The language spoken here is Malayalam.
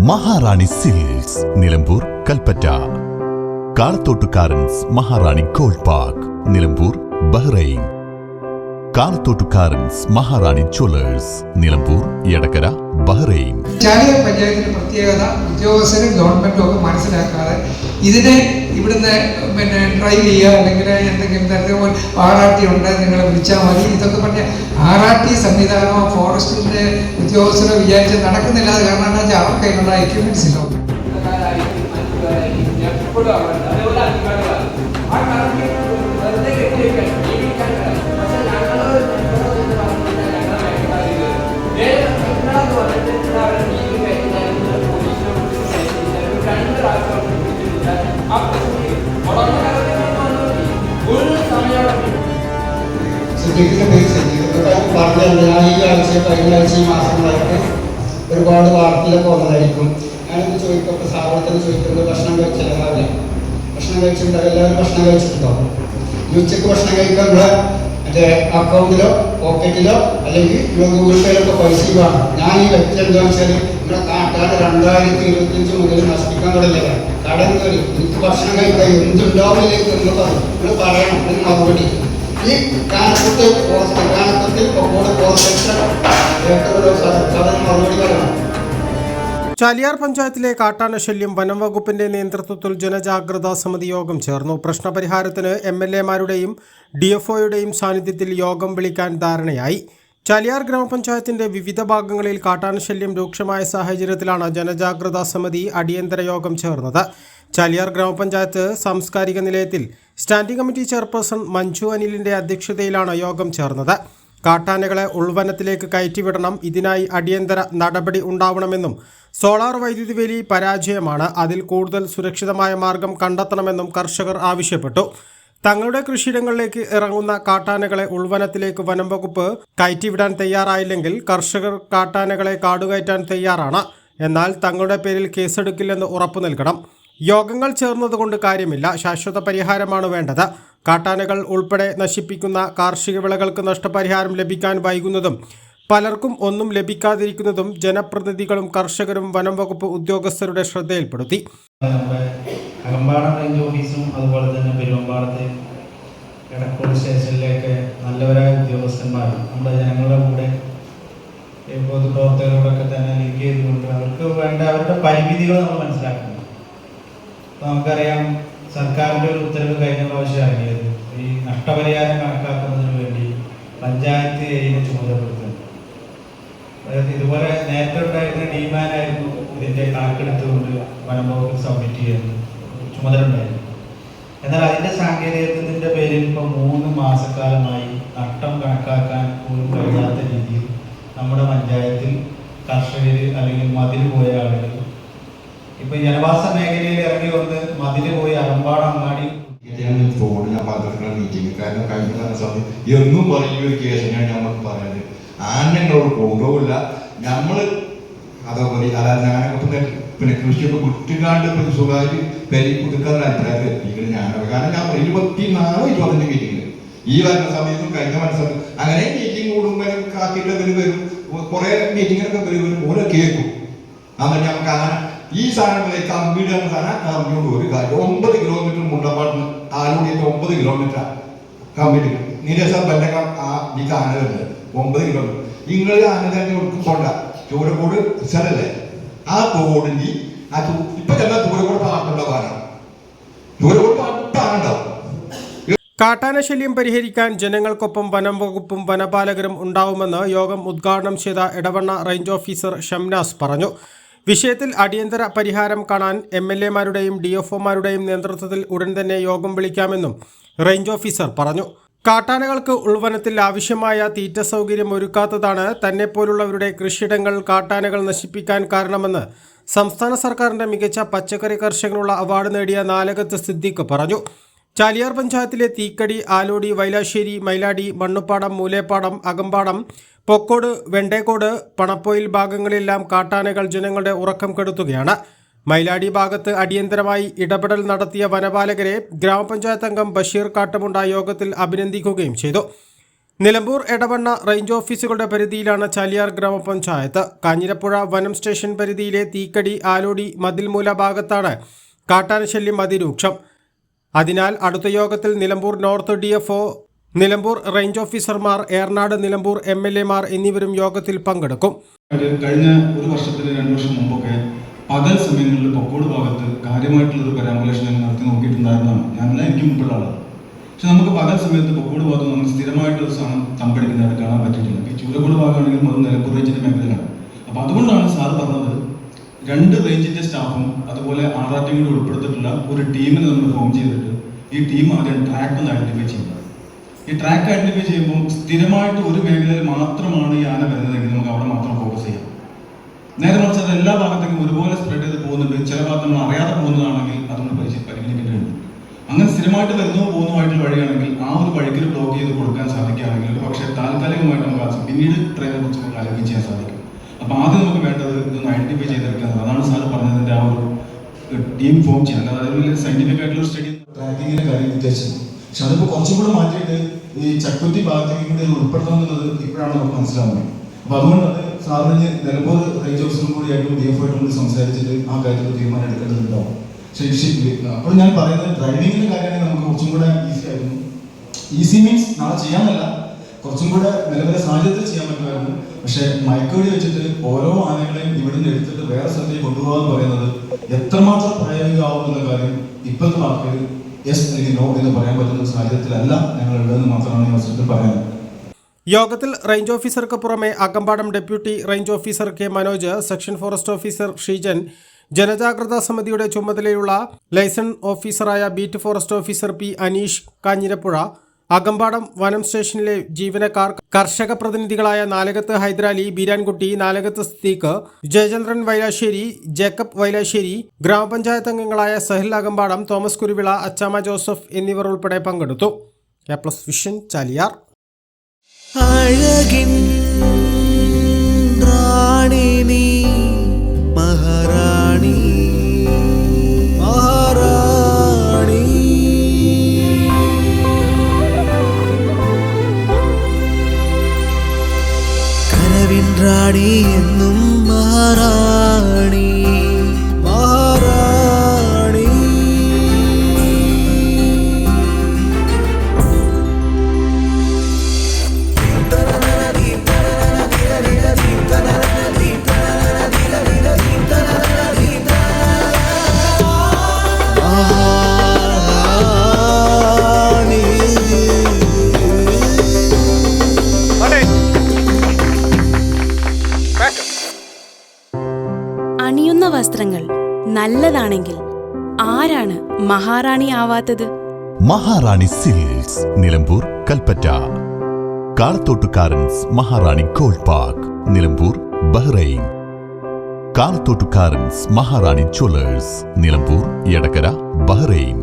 മഹാറാണി സിൽക്സ് നിലമ്പൂർ കൽപ്പറ്റ. കാളത്തോട്ടുകാരൻസ് മഹാറാണി ഗോൾഡ് പാർക്ക് നിലമ്പൂർ ബഹ്റൈൻ. കാളത്തോട്ടുകാരൻസ് മഹാറാണി ജ്വല്ലേഴ്സ് നിലമ്പൂർ എടക്കര ബഹ്റൈൻ. ചാലിയാർ പഞ്ചായത്തിന്റെ പ്രത്യേകത ഉദ്യോഗസ്ഥരും ഗവൺമെന്റും ഒക്കെ മനസ്സിലാക്കാതെ ഇതിനെ ഇവിടുന്ന് ഡ്രൈവ് ചെയ്യുക, അല്ലെങ്കിൽ എന്തെങ്കിലും തരത്തിൽ ആറാട്ടി ഉണ്ട് നിങ്ങളെ വിളിച്ചാൽ മതി, ഇതൊക്കെ പറഞ്ഞ ആറാട്ടി സംവിധാനമോ ഫോറസ്റ്റിന്റെ ഉദ്യോഗസ്ഥരോ വിചാരിച്ച് നടക്കുന്നില്ല. അത് കാരണം എന്താ വെച്ചാൽ അവർക്ക് അതിനുള്ള എക്യുപ്മെന്റ്സ് ഇല്ല. കഴിഞ്ഞ ആഴ്ച ഈ മാസങ്ങളായിട്ട് ഒരുപാട് വാർത്തയിലൊക്കെ വന്നതായിരിക്കും. ഞാനിത് ചോദിക്കുമ്പോൾ സാവളത്തിന് ചോദിക്കുന്നത് ഭക്ഷണം കഴിച്ചില്ല, ഭക്ഷണം കഴിച്ചിട്ടുണ്ടോ? എല്ലാവരും ഭക്ഷണം കഴിച്ചിട്ടുണ്ടോ? ഉച്ചയ്ക്ക് ഭക്ഷണം കഴിക്കാൻ മറ്റേ അക്കൗണ്ടിലോ പോക്കറ്റിലോ അല്ലെങ്കിൽ ഗൂഗിൾ പേയിലൊക്കെ പൈസ വേണം. ഞാൻ ഈ വ്യക്തി എന്താണെന്ന് വെച്ചാൽ നമ്മുടെ നാട്ടുകാർ 2025 മുതൽ നശിപ്പിക്കാൻ തുടങ്ങിയതാണ്. കടം കയറി എനിക്ക് ഭക്ഷണം കഴിക്കാൻ എന്തുണ്ടാവില്ലേക്ക് എന്ന് നിങ്ങൾ പറയണം. അതിന് മറുപടി ഈ കാനത്തിൽ മറുപടി പറയണം. ചാലിയാർ പഞ്ചായത്തിലെ കാട്ടാന ശല്യം വനം വകുപ്പിന്റെ നേതൃത്വത്തിൽ ജനജാഗ്രതാ സമിതി യോഗം ചേർന്നു. പ്രശ്നപരിഹാരത്തിന് MLA-മാരുടെയും DFOയുടെയും സാന്നിധ്യത്തിൽ യോഗം വിളിക്കാൻ ധാരണയായി. ചാലിയാർ ഗ്രാമപഞ്ചായത്തിന്റെ വിവിധ ഭാഗങ്ങളിൽ കാട്ടാന ശല്യം രൂക്ഷമായ സാഹചര്യത്തിലാണ് ജനജാഗ്രതാ സമിതി അടിയന്തര യോഗം ചേർന്നത്. ചാലിയാർ ഗ്രാമപഞ്ചായത്ത് സാംസ്കാരിക നിലയത്തിൽ സ്റ്റാൻഡിംഗ് കമ്മിറ്റി ചെയർപേഴ്സൺ മഞ്ജു അനിലിന്റെ അധ്യക്ഷതയിലാണ് യോഗം ചേർന്നത്. കാട്ടാനകളെ ഉൾവനത്തിലേക്ക് കയറ്റിവിടണം, ഇതിനായി അടിയന്തര നടപടി ഉണ്ടാവണമെന്നും സോളാർ വൈദ്യുതി വേലി പരാജയമാണ്, അതിൽ കൂടുതൽ സുരക്ഷിതമായ മാർഗം കണ്ടെത്തണമെന്നും കർഷകർ ആവശ്യപ്പെട്ടു. തങ്ങളുടെ കൃഷിയിടങ്ങളിലേക്ക് ഇറങ്ങുന്ന കാട്ടാനകളെ ഉൾവനത്തിലേക്ക് വനം വകുപ്പ് കയറ്റിവിടാൻ തയ്യാറായില്ലെങ്കിൽ കർഷകർ കാട്ടാനകളെ കാടുകയറ്റാൻ തയ്യാറാണ്. എന്നാൽ തങ്ങളുടെ പേരിൽ കേസെടുക്കില്ലെന്ന് ഉറപ്പു നൽകണം. യോഗങ്ങൾ ചേർന്നതുകൊണ്ട് കാര്യമില്ല, ശാശ്വത പരിഹാരമാണ് വേണ്ടത്. കാട്ടാനകൾ ഉൾപ്പെടെ നശിപ്പിക്കുന്ന കാർഷിക വിളകൾക്ക് നഷ്ടപരിഹാരം ലഭിക്കാൻ വൈകുന്നതും പലർക്കും ഒന്നും ലഭിക്കാതിരിക്കുന്നതും ജനപ്രതിനിധികളും കർഷകരും വനം വകുപ്പ് ഉദ്യോഗസ്ഥരുടെ ശ്രദ്ധയിൽപ്പെടുത്തി. അകമ്പാടം റേഞ്ച് ഓഫീസും അതുപോലെ തന്നെ പെരുമ്പാടത്തെ എടക്കോട് സ്റ്റേഷനിലേക്ക് നല്ലവരായ ഉദ്യോഗസ്ഥന്മാർ നമ്മുടെ ജനങ്ങളുടെ കൂടെ പൊതുപ്രവർത്തകരോടൊക്കെ തന്നെ ലിങ്ക് ചെയ്തുകൊണ്ട് അവർക്ക് വേണ്ട അവരുടെ പരിമിതികൾ നമ്മൾ മനസ്സിലാക്കുന്നു. നമുക്കറിയാം, സർക്കാരിൻ്റെ ഒരു ഉത്തരവ് കഴിഞ്ഞ പ്രാവശ്യം ഇറങ്ങിയത് ഈ നഷ്ടപരിഹാരം കണക്കാക്കുന്നതിന് വേണ്ടി പഞ്ചായത്ത് ഇതിനെ ചുമതലപ്പെടുത്തുന്നു. അതായത് ഇതുപോലെ നേരത്തെ ഉണ്ടായിരുന്ന ഡിമാനായിരുന്നു ഇതിൻ്റെ കണക്കെടുത്തുകൊണ്ട് വനം വകുപ്പിൽ സബ്മിറ്റ് ചെയ്യുന്നത് ചുമതല ഉണ്ടായിരുന്നു. എന്നാൽ അതിൻ്റെ സാങ്കേതികത്വത്തിൻ്റെ പേരിൽ ഇപ്പോൾ 3 മാസക്കാലമായി നഷ്ടം കണക്കാക്കാൻ പോലും കഴിയാത്ത രീതിയിൽ നമ്മുടെ പഞ്ചായത്തിൽ കർഷകർ അല്ലെങ്കിൽ മതിൽ പോയ ആളുകൾ ഇപ്പൊ ജനവാസ മേഖലയിൽ ഇറങ്ങി വന്ന് മതില് പോയി അകമ്പാടം അങ്ങാടി ഞാൻ പത്രത്തിലുള്ള മീറ്റിംഗ് കാരണം കഴിഞ്ഞ സമയം എന്നും പറയുന്ന ഒരു കേസിനാണ് ഞമ്മൾക്ക് പറയുന്നത്. ആനങ്ങളോട് കൊണ്ടുപോകില്ല നമ്മള് അതേപോലെ അല്ലാതെ ഞാനൊക്കെ പിന്നെ കൃഷിയൊക്കെ വിട്ടുകാണ്ട് സ്വകാര്യ പെരി പുതുക്കാനുള്ള അഭിപ്രായത്തിൽ എത്തിക്കുന്നത് ഞാനൊക്കെ. കാരണം ഞാൻ 24-25 മീറ്റിംഗ് ഈ വരുന്ന സമയത്തും കഴിഞ്ഞ മനസ്സിലാക്കും. അങ്ങനെ മീറ്റിംഗ് കൂടുമ്പോൾ കാക്കിയിട്ട് വരും, കുറെ മീറ്റിങ്ങിനൊക്കെ വരും, ഓരോ കേൾക്കും. എന്നിട്ട് നമുക്ക് അങ്ങനെ ഈ സാധനങ്ങളെ കമ്പിയുടെ സാധനം കമ്പിയോട് ഒരു കാര്യം 9 കിലോമീറ്റർ മുണ്ടപ്പാട്ടിന് ആലുടിയിട്ട് 9 കിലോമീറ്റർ കമ്പിട്ട് നീരസം ബന്ധ ഈ ആന വരുന്നത് 9 കിലോമീറ്റർ. നിങ്ങൾ ആന തന്നെ കൊടുക്കും കൊണ്ട ചൂരക്കോട് സ്ഥലല്ലേ ആ തോടിന് ആ ഇപ്പൊ തന്നെ ചൂരക്കോട് പാട്ടുള്ള പാലാണ്. ചൂരക്കോട് പാട്ടുണ്ടാവും. കാട്ടാനശല്യം പരിഹരിക്കാൻ ജനങ്ങൾക്കൊപ്പം വനം വകുപ്പും വനപാലകരും ഉണ്ടാവുമെന്ന് യോഗം ഉദ്ഘാടനം ചെയ്ത എടവണ്ണ റേഞ്ച് ഓഫീസർ ഷംനാസ് പറഞ്ഞു. വിഷയത്തിൽ അടിയന്തര പരിഹാരം കാണാൻ MLA-മാരുടെയും DFO-മാരുടെയും നേതൃത്വത്തിൽ ഉടൻ തന്നെ യോഗം വിളിക്കാമെന്നും റേഞ്ച് ഓഫീസർ പറഞ്ഞു. കാട്ടാനകൾക്ക് ഉൾവനത്തിൽ ആവശ്യമായ തീറ്റ സൗകര്യം ഒരുക്കാത്തതാണ് തന്നെപ്പോലുള്ളവരുടെ കൃഷിയിടങ്ങൾ കാട്ടാനകൾ നശിപ്പിക്കാൻ കാരണമെന്ന് സംസ്ഥാന സർക്കാരിന്റെ മികച്ച പച്ചക്കറി കർഷകനുള്ള അവാർഡ് നേടിയ നാലകത്ത് സിദ്ദീഖ് പറഞ്ഞു. ചാലിയാർ പഞ്ചായത്തിലെ തീക്കടി, ആലോടി, വൈലാശ്ശേരി, മൈലാടി, മണ്ണുപ്പാടം, മൂലേപ്പാടം, അകമ്പാടം, പൊക്കോട്, വെണ്ടേക്കോട്, പണപ്പൊയിൽ ഭാഗങ്ങളിലെല്ലാം കാട്ടാനകൾ ജനങ്ങളുടെ ഉറക്കം കെടുത്തുകയാണ്. മൈലാടി ഭാഗത്ത് അടിയന്തരമായി ഇടപെടൽ നടത്തിയ വനപാലകരെ ഗ്രാമപഞ്ചായത്ത് അംഗം ബഷീർ കാട്ടമുണ്ട യോഗത്തിൽ അഭിനന്ദിക്കുകയും ചെയ്തു. നിലമ്പൂർ എടവണ്ണ റേഞ്ച് ഓഫീസുകളുടെ പരിധിയിലാണ് ചാലിയാർ ഗ്രാമപഞ്ചായത്ത്. കാഞ്ഞിരപ്പുഴ വനം സ്റ്റേഷൻ പരിധിയിലെ തീക്കടി ആലോടി മതിൽമൂല ഭാഗത്താണ് കാട്ടാനശല്യം അതിരൂക്ഷം. അതിനാൽ അടുത്ത യോഗത്തിൽ Nilambur north DFO, Nilambur range ഓഫീസർമാർ, ഏറനാട് നിലമ്പൂർ MLAമാർ എന്നിവരും യോഗത്തിൽ പങ്കെടുക്കും. കഴിഞ്ഞ ഒരു വർഷത്തിന് 2 വർഷം മുമ്പൊക്കെ പകൽ സമയങ്ങളിൽ പൊക്കോട് ഭാഗത്ത് കാര്യമായിട്ടുള്ളൊരു പരാമർശം ഞങ്ങൾ നടത്തി നോക്കിയിട്ടുണ്ടായിരുന്നതാണ്. ഞാനല്ല, എനിക്ക് മുമ്പുള്ള ആളാണ്. പക്ഷെ നമുക്ക് പകൽ സമയത്ത് പൊക്കോട് ഭാഗത്ത് നമുക്ക് സ്ഥിരമായിട്ടൊരു സാധനം തമ്പടിക്കുന്നതായിട്ട് കാണാൻ പറ്റിയിട്ടില്ല. ഈ ചൂരക്കോട് ഭാഗമാണെങ്കിലും അത് നിലമ്പൂർ റേഞ്ചിന്റെ മേഖലയിലാണ്. അപ്പോൾ അതുകൊണ്ടാണ് സാർ പറഞ്ഞത് 2 റേഞ്ചിന്റെ സ്റ്റാഫും അതുപോലെ RRT കൂടി ഉൾപ്പെടുത്തിയിട്ടുള്ള ഒരു ടീമിനെ നമ്മൾ ഫോം ചെയ്തിട്ട് ഈ ടീം ആദ്യം ട്രാക്ക് ഒന്ന് ഐഡന്റിഫൈ ചെയ്യുന്നത്. ഈ ട്രാക്ക് ഐഡന്റിഫൈ ചെയ്യുമ്പോൾ സ്ഥിരമായിട്ട് ഒരു മേഖലയിൽ മാത്രമാണ് ഈ ആന വരുന്നതെങ്കിൽ നമുക്ക് അവിടെ മാത്രം ഫോക്കസ് ചെയ്യാം. നേരെ മറിച്ച് അത് എല്ലാ ഭാഗത്തേക്കും ഒരുപോലെ സ്പ്രെഡ് ചെയ്ത് പോകുന്നുണ്ട്. ചില ഭാഗത്ത് നമ്മൾ അറിയാതെ പോകുന്നതാണെങ്കിൽ അതുകൊണ്ട് പരിഗണിക്കേണ്ടതുണ്ട്. അങ്ങനെ സ്ഥിരമായിട്ട് പോകുന്നതുമായിട്ടുള്ള വഴിയാണെങ്കിൽ ആ ഒരു വഴിക്ക് ബ്ലോക്ക് ചെയ്ത് കൊടുക്കാൻ സാധിക്കുകയാണെങ്കിൽ ഒരു പക്ഷേ താൽക്കാലികമായിട്ട് നമുക്ക് പിന്നീട് ട്രെയിനെ കുറിച്ച് നമുക്ക് ആലോചിക്കാൻ ചെയ്യാൻ സാധിക്കും. അപ്പോൾ ആദ്യം നമുക്ക് വേണ്ടത് ഇതൊന്ന് ഐഡന്റിഫൈ ചെയ്തെടുക്കുന്നത്. അതാണ് സാർ പറഞ്ഞതിൻ്റെ ആ ഒരു ടീം ഫോം ചെയ്യാൻ. അതായത് വലിയ സയന്റിഫിക് ആയിട്ടുള്ള സ്റ്റഡി ട്രാക്കിങ്ങിന്റെ കാര്യം ഉദ്ദേശിച്ചത്. പക്ഷെ അതിപ്പോൾ കുറച്ചും കൂടെ മാറ്റിയിട്ട് ഈ ചക്കുറ്റി ഭാഗത്തേക്ക് കൂടി ഉൾപ്പെടുത്തണം എന്നുള്ളത് ഇപ്പോഴാണ് നമുക്ക് മനസ്സിലാവുന്നത്. അപ്പോൾ അതുകൊണ്ട് അത് സാറിന് നിലമ്പൂർ റേഞ്ച് ഓഫീസറും കൂടിയായിട്ടും DFO ആയിട്ടും കൂടി സംസാരിച്ചിട്ട് ആ കാര്യത്തിൽ തീരുമാനം എടുക്കേണ്ടതുണ്ടാവും. അപ്പോൾ ഞാൻ പറയുന്നത് ഡ്രൈവിങ്ങിന്റെ കാര്യമാണെങ്കിൽ നമുക്ക് കുറച്ചും കൂടെ ഈസി ആയിരുന്നു. ഈസി മീൻസ് നാളെ ചെയ്യാമെന്നല്ല, കുറച്ചും കൂടെ നിലവിലെ സാഹചര്യത്തിൽ ചെയ്യാൻ പറ്റുമായിരുന്നു. പക്ഷെ മയക്കുവെടി വെച്ചിട്ട് ഓരോ ആനകളെയും ഇവിടുന്ന് എടുത്തിട്ട് വേറെ സ്ഥലത്തേക്ക് കൊണ്ടുപോകാന്ന് പറയുന്നത് എത്രമാത്രം പ്രായോഗികമാവുന്ന കാര്യം ഇപ്പോഴത്തെ ആൾക്കാർ യെസ് അല്ലെങ്കിൽ നോ എന്ന് പറയാൻ പറ്റുന്ന സാഹചര്യത്തിലല്ല ഞങ്ങൾ ഉള്ളതെന്ന് മാത്രമാണ് ഈ അവസരത്തിൽ പറയുന്നത്. യോഗത്തിൽ റേഞ്ച് ഓഫീസർക്ക് പുറമെ Akampadam deputy range officer K. Manoj, section forest officer Sheejan, ജനജാഗ്രതാ സമിതിയുടെ ചുമതലയുള്ള ലൈസൺ ഓഫീസറായ beat forest officer P. Aneesh Kanjirapuzha, Akampadam വനം സ്റ്റേഷനിലെ ജീവനക്കാർ, കർഷക പ്രതിനിധികളായ നാലകത്ത് ഹൈദരാലി, ബീരാൻകുട്ടി, നാലകത്ത് സിദ്ദീഖ്, ജയചന്ദ്രൻ വൈലാശ്ശേരി, ജേക്കബ് വൈലാശ്ശേരി, ഗ്രാമപഞ്ചായത്ത് അംഗങ്ങളായ സഹിൽ അകമ്പാടം, തോമസ് കുരുവിള, അച്ചാമ്മ ജോസഫ് എന്നിവർ ഉൾപ്പെടെ പങ്കെടുത്തു. A+ vision, Chaliyar. അഴകിൻ റാണി നീ മഹാറാണി മഹാറാണി കനവിൻ റാണി എന്നും മഹാറാണി മഹാറാണി. അണിയുന്ന വസ്ത്രങ്ങൾ നല്ലതാണെങ്കിൽ ആരാണ് മഹാറാണി ആവാത്തത്? മഹാറാണി സിൽക്സ്, നിലമ്പൂർ, കൽപ്പറ്റ. കാളത്തോട്ടുകാരൻസ് മഹാറാണി ഗോൾഡ് പാർക്ക്, നിലമ്പൂർ, ബഹ്റൈൻ. കാളത്തോട്ടുകാരൻസ് മഹാറാണി ജ്വല്ലേഴ്സ്, നിലമ്പൂർ, എടക്കര, ബഹ്റൈൻ.